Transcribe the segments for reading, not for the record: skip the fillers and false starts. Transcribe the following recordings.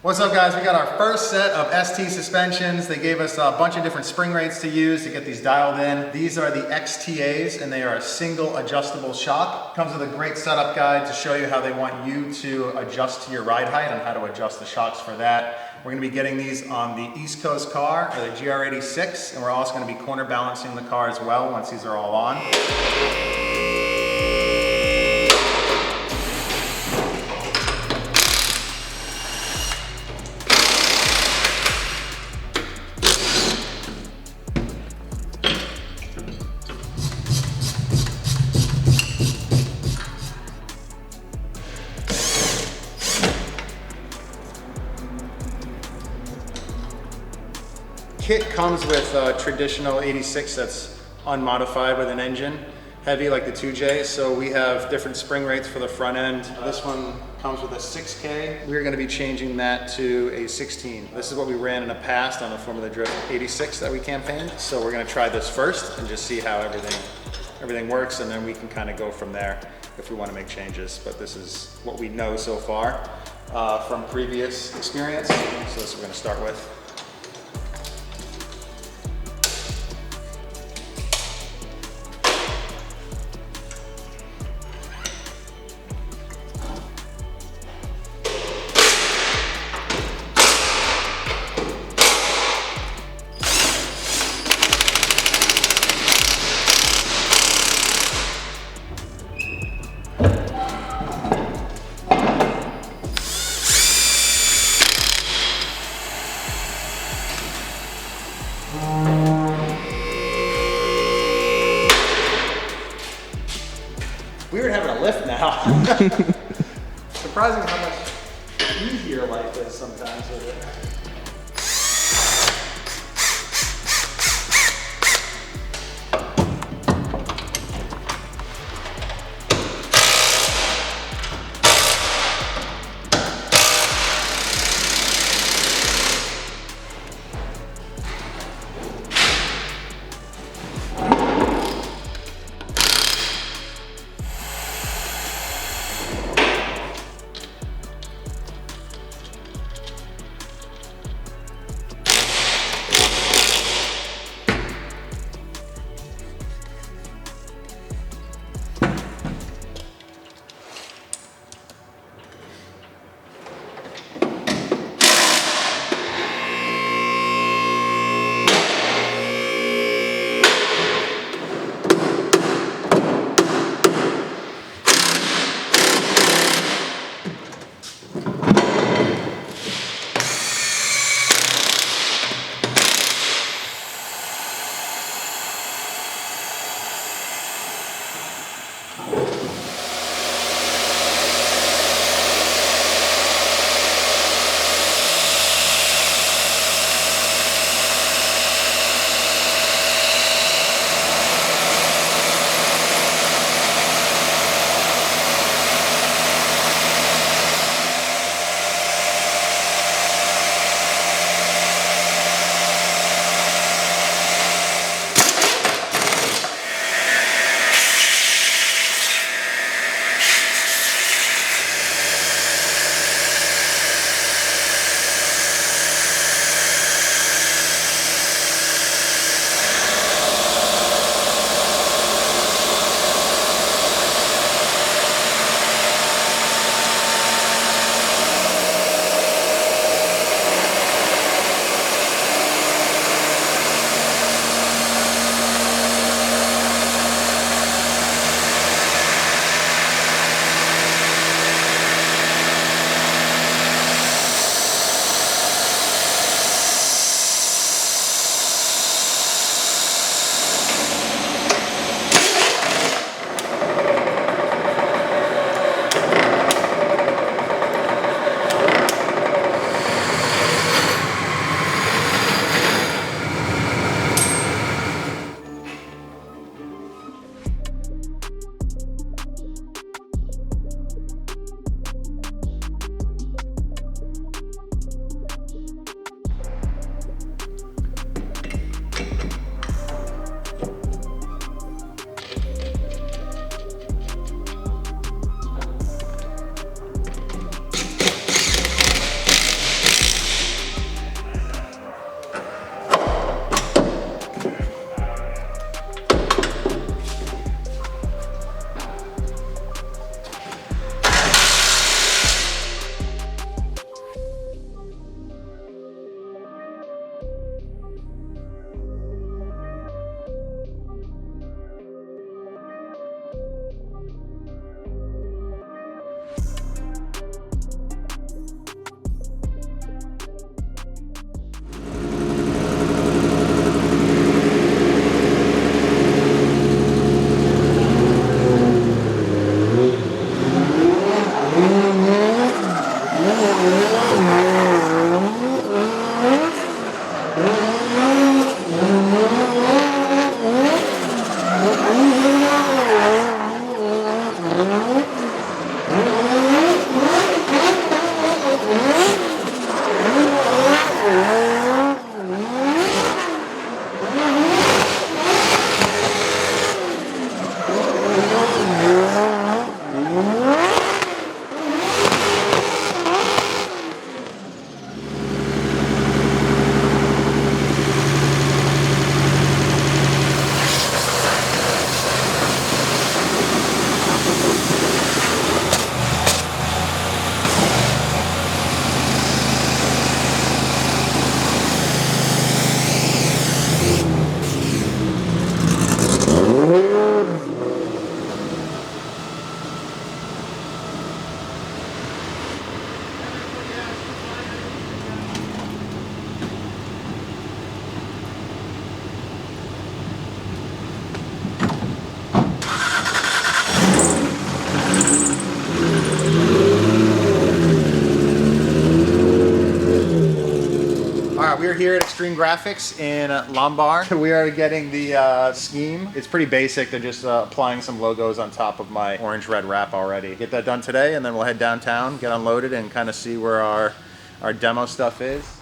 What's up guys, we got our first set of ST suspensions. They gave us a bunch of different spring rates to use to get these dialed in. These are the XTAs and they are a single adjustable shock. Comes with a great setup guide to show you how they want you to adjust to your ride height and how to adjust the shocks for that. We're gonna be getting these on the East Coast car, or the GR86, and we're also gonna be corner balancing the car as well once these are all on. Kit comes with a traditional 86 that's unmodified with an engine, heavy like the 2J, so we have different spring rates for the front end. This one comes with a 6K. We're going to be changing that to a 16. This is what we ran in the past on the Formula Drift 86 that we campaigned, so we're going to try this first and just see how everything works, and then we can kind of go from there if we want to make changes. But this is what we know so far from previous experience, so this is what we're going to start with. Weird having a lift now. Surprising how much easier life is sometimes with it. Extreme Graphics in Lombard. We are getting the scheme. It's pretty basic. They're just applying some logos on top of my orange-red wrap already. Get that done today, and then we'll head downtown, get unloaded, and kind of see where our demo stuff is.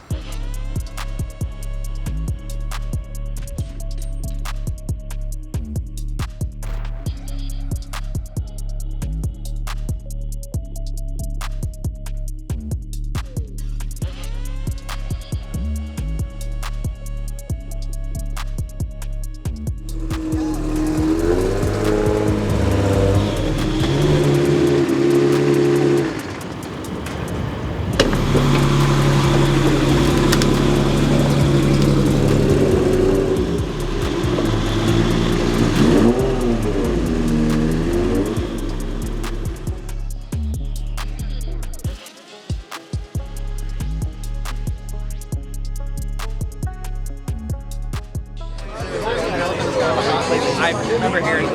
I remember hearing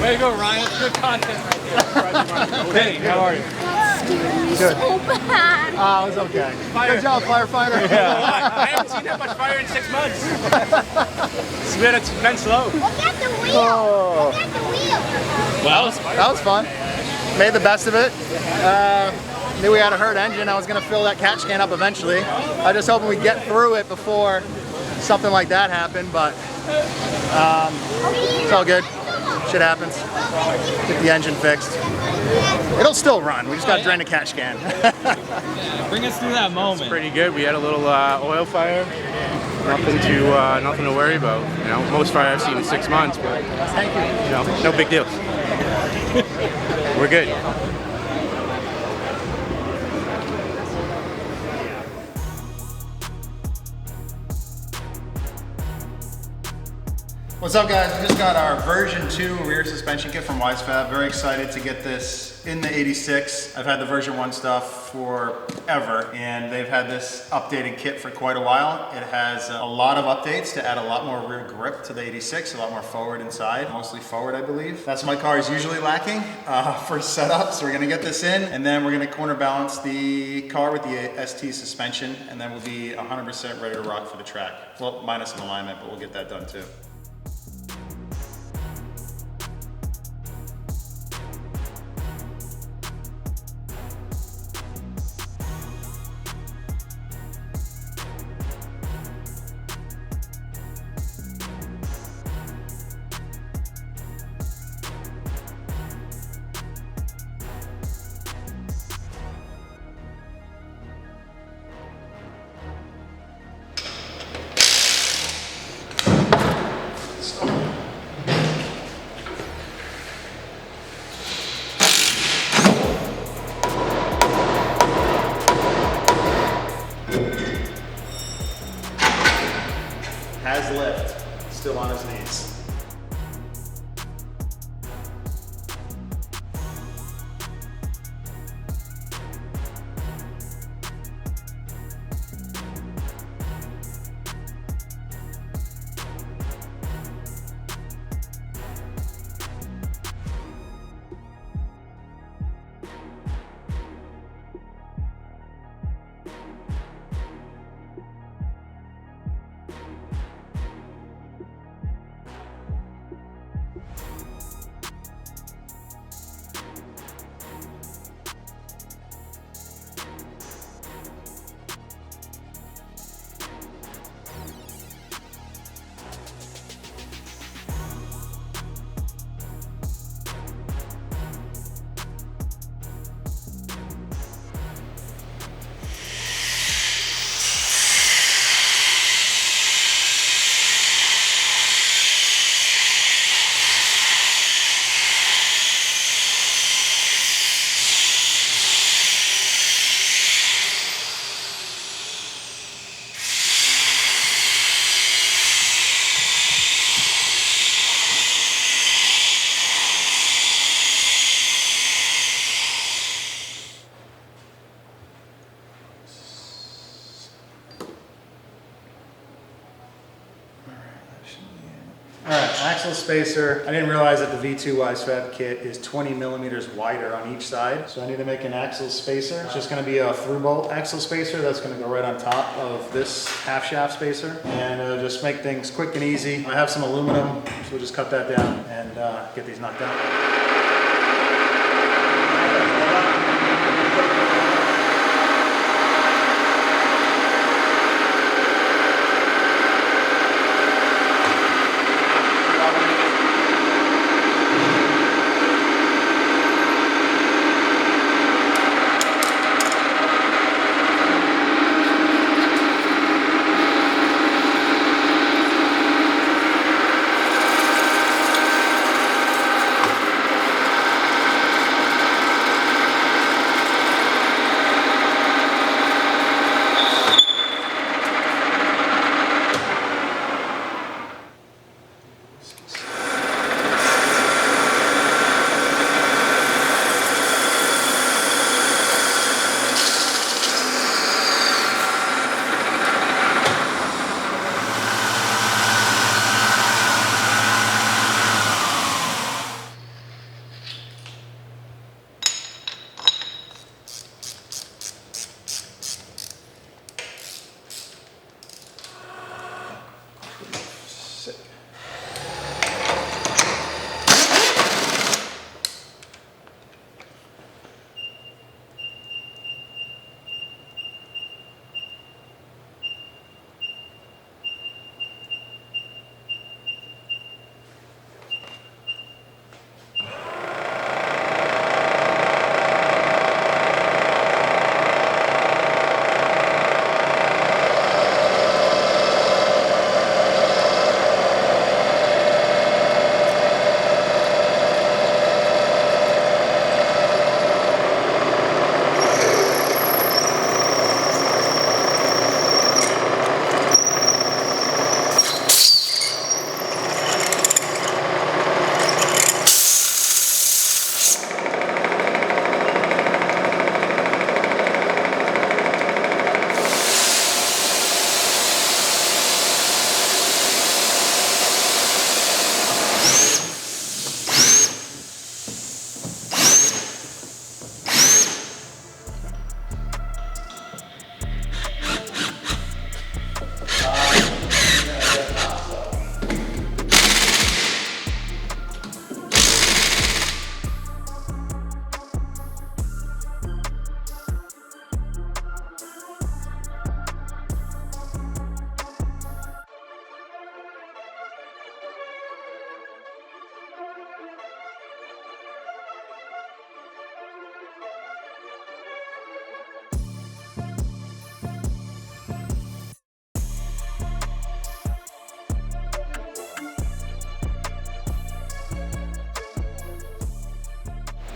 Way to go, Ryan. That's good content right there. Hey, how are you? Good. So bad. Oh, it was okay. Good job, firefighter. Yeah. I haven't seen that much fire in 6 months. It's been slow. Look at the wheel. Oh. Look at the wheel. Well, That was fun. Made the best of it. Knew we had a hurt engine. I was going to fill that catch can up eventually. I was just hoping we'd get through it before something like that happened, but it's all good. Shit happens. Get the engine fixed. It'll still run. We just got to drain the catch can. Bring us through that moment. Pretty good. We had a little oil fire. Nothing to worry about. You know, most fire I've seen in 6 months, but Thank you. you know, no big deal. We're good. What's up, guys? We just got our version 2 rear suspension kit from Wisefab. Very excited to get this in the 86. I've had the version 1 stuff forever, and they've had this updated kit for quite a while. It has a lot of updates to add a lot more rear grip to the 86, a lot more forward and side, mostly forward, I believe. That's what my car is usually lacking for setup, so we're gonna get this in, and then we're gonna corner balance the car with the ST suspension, and then we'll be 100% ready to rock for the track. Well, minus an alignment, but we'll get that done too. Has lift, still on his knees. All right, axle spacer. I didn't realize that the V2 Wisefab kit is 20 millimeters wider on each side. So I need to make an axle spacer. It's just gonna be a through bolt axle spacer that's gonna go right on top of this half shaft spacer. And just make things quick and easy. I have some aluminum, so we'll just cut that down and get these knocked out.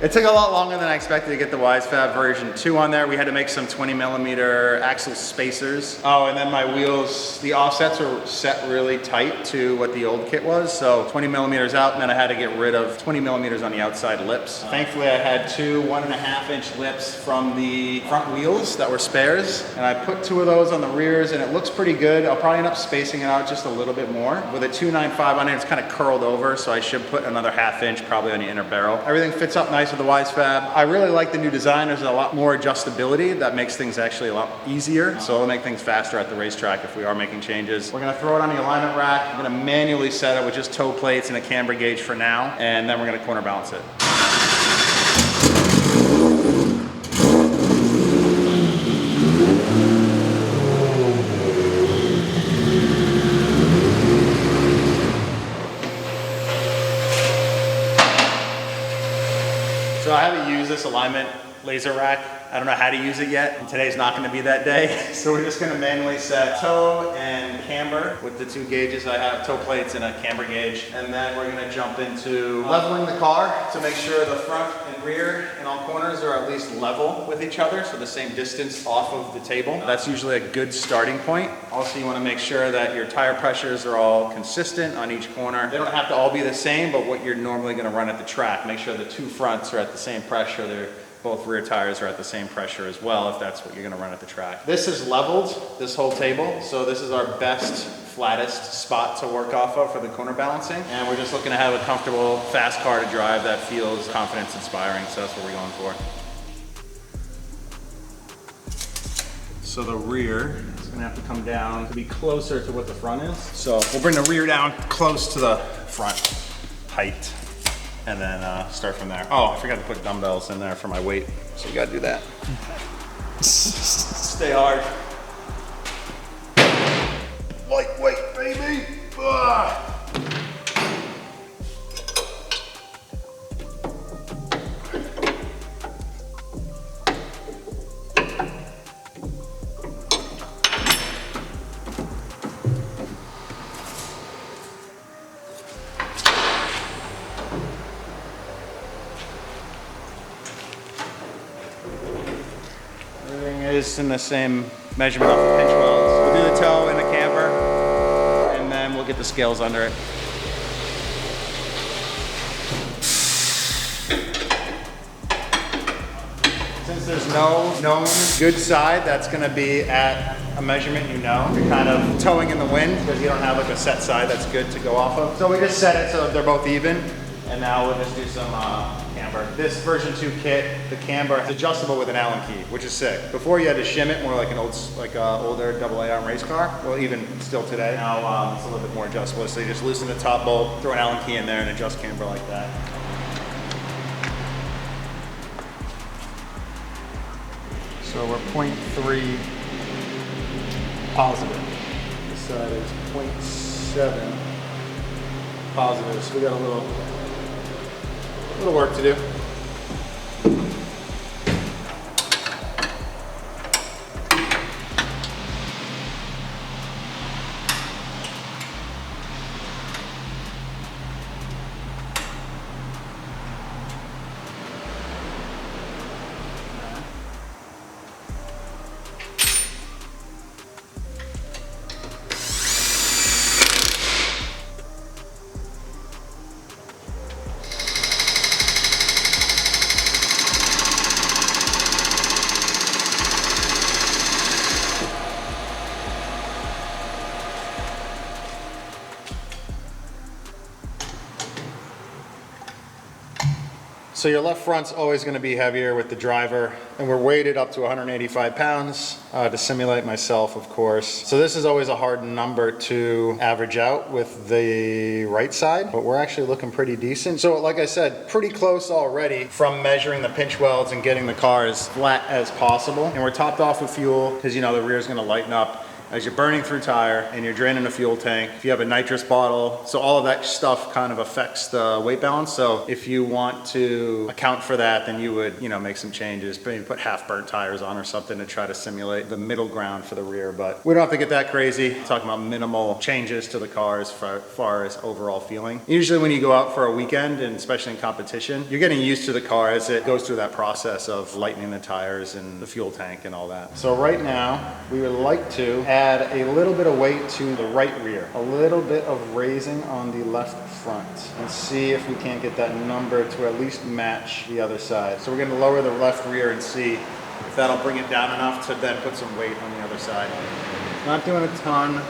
It took a lot longer than I expected to get the Wisefab version 2 on there. We had to make some 20 millimeter axle spacers. Oh, and then my wheels, the offsets are set really tight to what the old kit was. So 20 millimeters out, and then I had to get rid of 20 millimeters on the outside lips. Thankfully, I had two 1.5 inch lips from the front wheels that were spares. And I put 2 of those on the rears, and it looks pretty good. I'll probably end up spacing it out just a little bit more. With a 295 on it, it's kind of curled over, so I should put another 1/2 inch probably on the inner barrel. Everything fits up nice with the Wisefab. I really like the new design. There's a lot more adjustability that makes things actually a lot easier. So it'll make things faster at the racetrack if we are making changes. We're gonna throw it on the alignment rack. I'm gonna manually set it with just toe plates and a camber gauge for now, and then we're gonna corner balance it. So I haven't used this alignment laser rack. I don't know how to use it yet, and today's not gonna be that day. So we're just gonna manually set toe and camber with the 2 gauges I have, toe plates and a camber gauge. And then we're gonna jump into leveling the car to make sure the front and rear and all corners are at least level with each other, so the same distance off of the table. That's usually a good starting point. Also, you wanna make sure that your tire pressures are all consistent on each corner. They don't have to all be the same, but what you're normally gonna run at the track. Make sure the 2 fronts are at the same pressure. Both rear tires are at the same pressure as well, if that's what you're gonna run at the track. This is leveled, this whole table, so this is our best flattest spot to work off of for the corner balancing. And we're just looking to have a comfortable, fast car to drive that feels confidence inspiring. So that's what we're going for. So the rear is gonna have to come down to be closer to what the front is. So we'll bring the rear down close to the front height and then start from there. Oh, I forgot to put dumbbells in there for my weight. So you gotta do that. Stay hard. Lightweight, baby. Ugh. Everything is in the same measurement off the pinch welds. We'll do the toe in the camber, and then we'll get the scales under it. Since there's no known good side that's gonna be at a measurement you know, you're kind of towing in the wind because you don't have like a set side that's good to go off of. So we just set it so that they're both even, and now we'll just do some camber. This version 2 kit, the camber is adjustable with an Allen key, which is sick. Before you had to shim it more like an older AA arm race car. Well, even still today, now it's a little bit more adjustable. So you just loosen the top bolt, throw an Allen key in there, and adjust camber like that. So we're 0.3 positive. This side is 0.7 positive. So we got a little work to do. So your left front's always going to be heavier with the driver, and we're weighted up to 185 pounds to simulate myself, of course. So this is always a hard number to average out with the right side, but we're actually looking pretty decent. So like I said, pretty close already from measuring the pinch welds and getting the car as flat as possible. And we're topped off with fuel because you know the rear is going to lighten up as you're burning through tire and you're draining a fuel tank. If you have a nitrous bottle, so all of that stuff kind of affects the weight balance. So if you want to account for that, then you would, you know, make some changes, maybe put half burnt tires on or something to try to simulate the middle ground for the rear. But we don't have to get that crazy. Talking about minimal changes to the car as far as overall feeling. Usually when you go out for a weekend, and especially in competition, you're getting used to the car as it goes through that process of lightening the tires and the fuel tank and all that. So right now, we would like to add a little bit of weight to the right rear, a little bit of raising on the left front, and see if we can't get that number to at least match the other side. So we're going to lower the left rear and see if that'll bring it down enough to then put some weight on the other side. Not doing a ton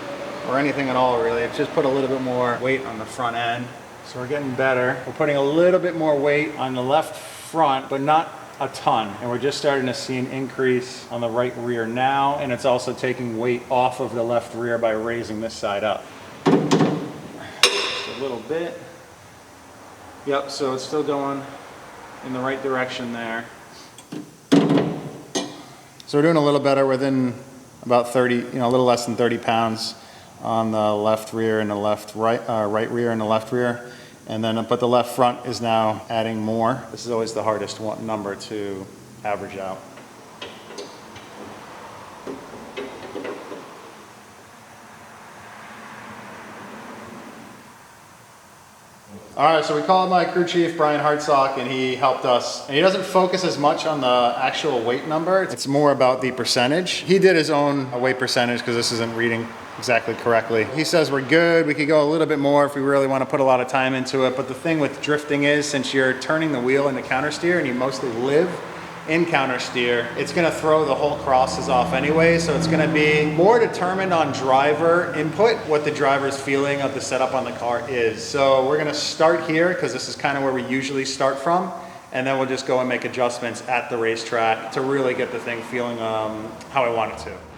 or anything at all really, it's just put a little bit more weight on the front end. So we're getting better. We're putting a little bit more weight on the left front, but not a ton, and we're just starting to see an increase on the right rear now, and it's also taking weight off of the left rear by raising this side up. Just a little bit. Yep, so it's still going in the right direction there. So we're doing a little better, within about 30, you know, a little less than 30 pounds on the left rear and the right rear and the left rear. And then, but the left front is now adding more. This is always the hardest number to average out. All right, so we called my crew chief, Brian Hartsock, and he helped us. And he doesn't focus as much on the actual weight number. It's more about the percentage. He did his own weight percentage because this isn't reading exactly correctly. He says we're good. We could go a little bit more if we really want to put a lot of time into it. But the thing with drifting is, since you're turning the wheel into counter steer and you mostly live in counter steer, it's gonna throw the whole crosses off anyway, so it's gonna be more determined on driver input, what the driver's feeling of the setup on the car is. So we're gonna start here, because this is kind of where we usually start from, and then we'll just go and make adjustments at the racetrack to really get the thing feeling how I want it to.